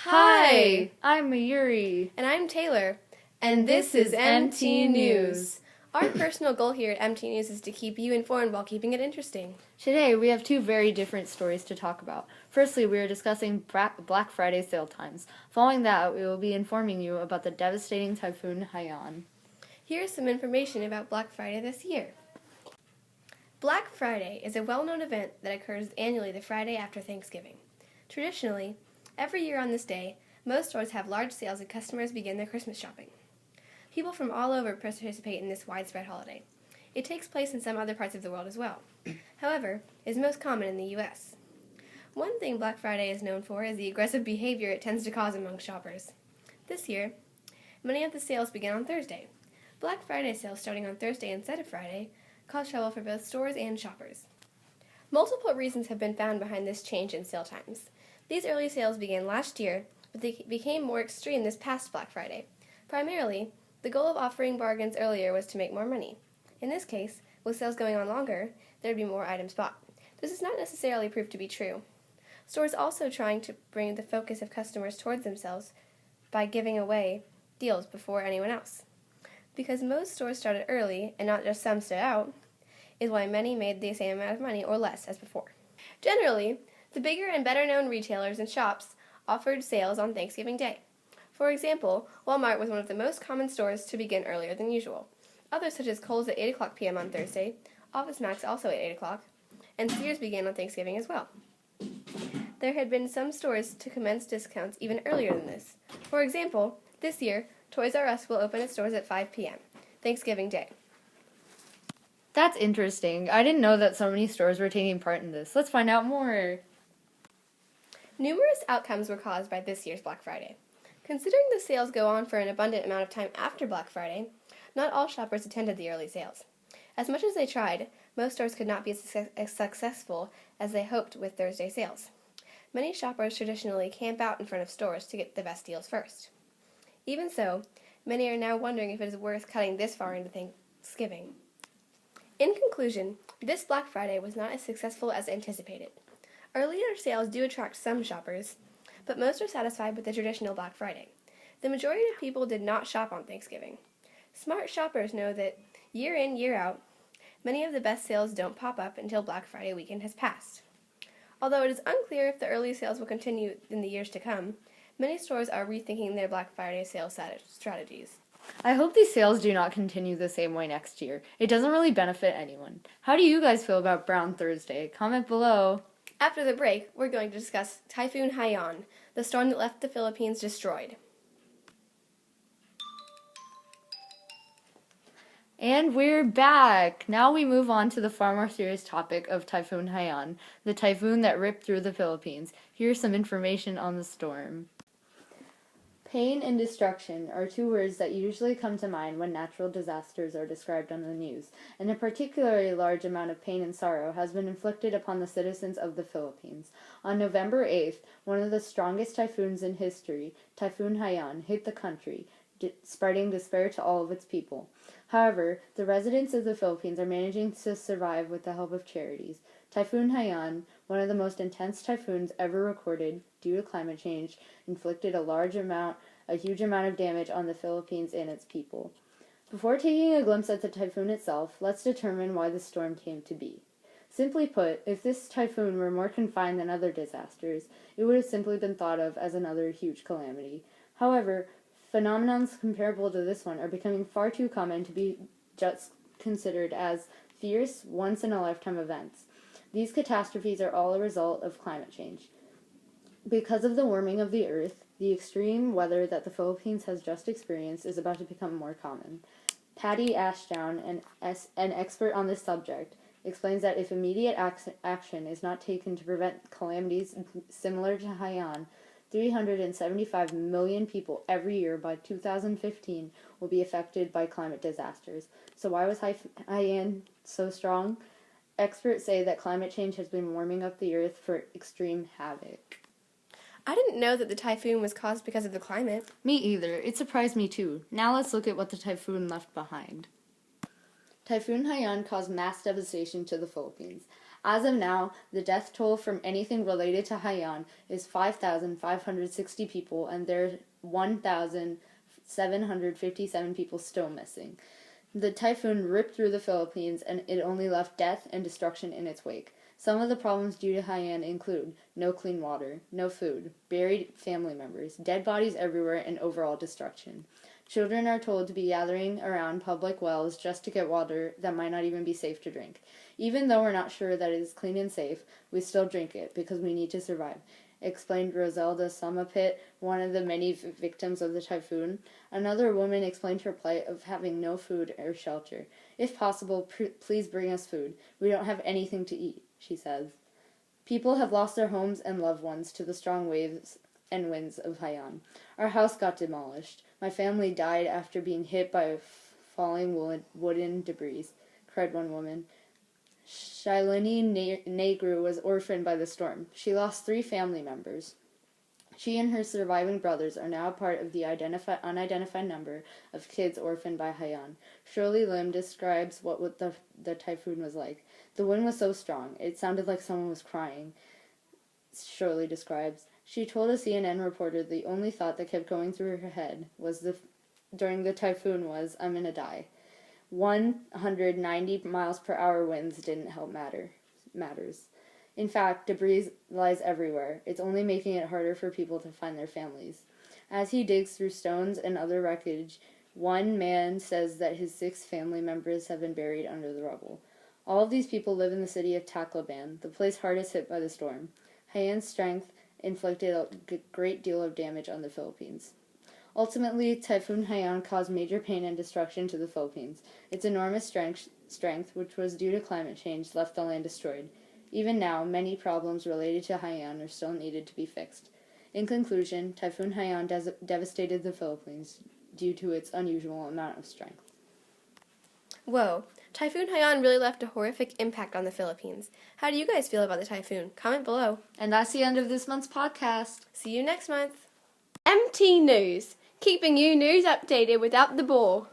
Hi, I'm Mayuri. And I'm Taylor. And this is MT News. Our personal goal here at MT News is to keep you informed while keeping it interesting. Today we have two very different stories to talk about. Firstly, we are discussing Black Friday sale times. Following that, we will be informing you about the devastating Typhoon Haiyan. Here's some information about Black Friday this year. Black Friday is a well-known event that occurs annually the Friday after Thanksgiving. Traditionally, every year on this day, most stores have large sales and customers begin their Christmas shopping. People from all over participate in this widespread holiday. It takes place in some other parts of the world as well. However, it is most common in the U.S. One thing Black Friday is known for is the aggressive behavior it tends to cause among shoppers. This year, many of the sales begin on Thursday. Black Friday sales starting on Thursday instead of Friday cause trouble for both stores and shoppers. Multiple reasons have been found behind this change in sale times. These early sales began last year, but they became more extreme this past Black Friday. Primarily, the goal of offering bargains earlier was to make more money. In this case, with sales going on longer, there would be more items bought. This has not necessarily proved to be true. Stores also trying to bring the focus of customers towards themselves by giving away deals before anyone else. Because most stores started early, and not just some stood out, is why many made the same amount of money or less as before. Generally, the bigger and better-known retailers and shops offered sales on Thanksgiving Day. For example, Walmart was one of the most common stores to begin earlier than usual. Others such as Kohl's at 8 o'clock p.m. on Thursday, Office Max also at 8 o'clock, and Sears began on Thanksgiving as well. There had been some stores to commence discounts even earlier than this. For example, this year, Toys R Us will open its doors at 5 p.m., Thanksgiving Day. That's interesting. I didn't know that so many stores were taking part in this. Let's find out more. Numerous outcomes were caused by this year's Black Friday. Considering the sales go on for an abundant amount of time after Black Friday, not all shoppers attended the early sales. As much as they tried, most stores could not be as successful as they hoped with Thursday sales. Many shoppers traditionally camp out in front of stores to get the best deals first. Even so, many are now wondering if it is worth cutting this far into Thanksgiving. In conclusion, this Black Friday was not as successful as anticipated. Earlier sales do attract some shoppers, but most are satisfied with the traditional Black Friday. The majority of people did not shop on Thanksgiving. Smart shoppers know that year in, year out, many of the best sales don't pop up until Black Friday weekend has passed. Although it is unclear if the early sales will continue in the years to come, many stores are rethinking their Black Friday sales strategies. I hope these sales do not continue the same way next year. It doesn't really benefit anyone. How do you guys feel about Brown Thursday? Comment below. After the break, we're going to discuss Typhoon Haiyan, the storm that left the Philippines destroyed. And we're back! Now we move on to the far more serious topic of Typhoon Haiyan, the typhoon that ripped through the Philippines. Here's some information on the storm. Pain and destruction are two words that usually come to mind when natural disasters are described on the news, and a particularly large amount of pain and sorrow has been inflicted upon the citizens of the Philippines. On November 8th, one of the strongest typhoons in history, Typhoon Haiyan, hit the country, spreading despair to all of its people. However, the residents of the Philippines are managing to survive with the help of charities. Typhoon Haiyan, one of the most intense typhoons ever recorded due to climate change, inflicted a huge amount of damage on the Philippines and its people. Before taking a glimpse at the typhoon itself, let's determine why the storm came to be. Simply put, if this typhoon were more confined than other disasters, it would have simply been thought of as another huge calamity. However, phenomena comparable to this one are becoming far too common to be just considered as fierce, once-in-a-lifetime events. These catastrophes are all a result of climate change. Because of the warming of the earth, the extreme weather that the Philippines has just experienced is about to become more common. Patty Ashdown, an expert on this subject, explains that if immediate action is not taken to prevent calamities similar to Haiyan, 375 million people every year by 2015 will be affected by climate disasters. So why was Haiyan so strong? Experts say that climate change has been warming up the earth for extreme havoc. I didn't know that the typhoon was caused because of the climate. Me either. It surprised me too. Now let's look at what the typhoon left behind. Typhoon Haiyan caused mass devastation to the Philippines. As of now, the death toll from anything related to Haiyan is 5,560 people, and there are 1,757 people still missing. The typhoon ripped through the Philippines, and it only left death and destruction in its wake. Some of the problems due to Haiyan include no clean water, no food, buried family members, dead bodies everywhere, and overall destruction. Children are told to be gathering around public wells just to get water that might not even be safe to drink. Even though we're not sure that it is clean and safe, we still drink it because we need to survive, explained Roselda Samapit, one of the many victims of the typhoon. Another woman explained her plight of having no food or shelter. If possible, please bring us food. We don't have anything to eat, she says. People have lost their homes and loved ones to the strong waves and winds of Haiyan. Our house got demolished. My family died after being hit by falling wooden debris, cried one woman. Shailini Negru was orphaned by the storm. She lost 3 family members. She and her surviving brothers are now part of the unidentified number of kids orphaned by Haiyan. Shirley Lim describes what the typhoon was like. The wind was so strong, it sounded like someone was crying, Shirley describes. She told a CNN reporter the only thought that kept going through her head during the typhoon was, I'm gonna die. 190 miles per hour winds didn't help matters. In fact, debris lies everywhere. It's only making it harder for people to find their families. As he digs through stones and other wreckage, one man says that his 6 family members have been buried under the rubble. All of these people live in the city of Tacloban, the place hardest hit by the storm. Haiyan's strength inflicted a great deal of damage on the Philippines. Ultimately, Typhoon Haiyan caused major pain and destruction to the Philippines. Its enormous strength, which was due to climate change, left the land destroyed. Even now, many problems related to Haiyan are still needed to be fixed. In conclusion, Typhoon Haiyan devastated the Philippines due to its unusual amount of strength. Whoa, Typhoon Haiyan really left a horrific impact on the Philippines. How do you guys feel about the typhoon? Comment below. And that's the end of this month's podcast. See you next month. MT News, keeping you news updated without the bore.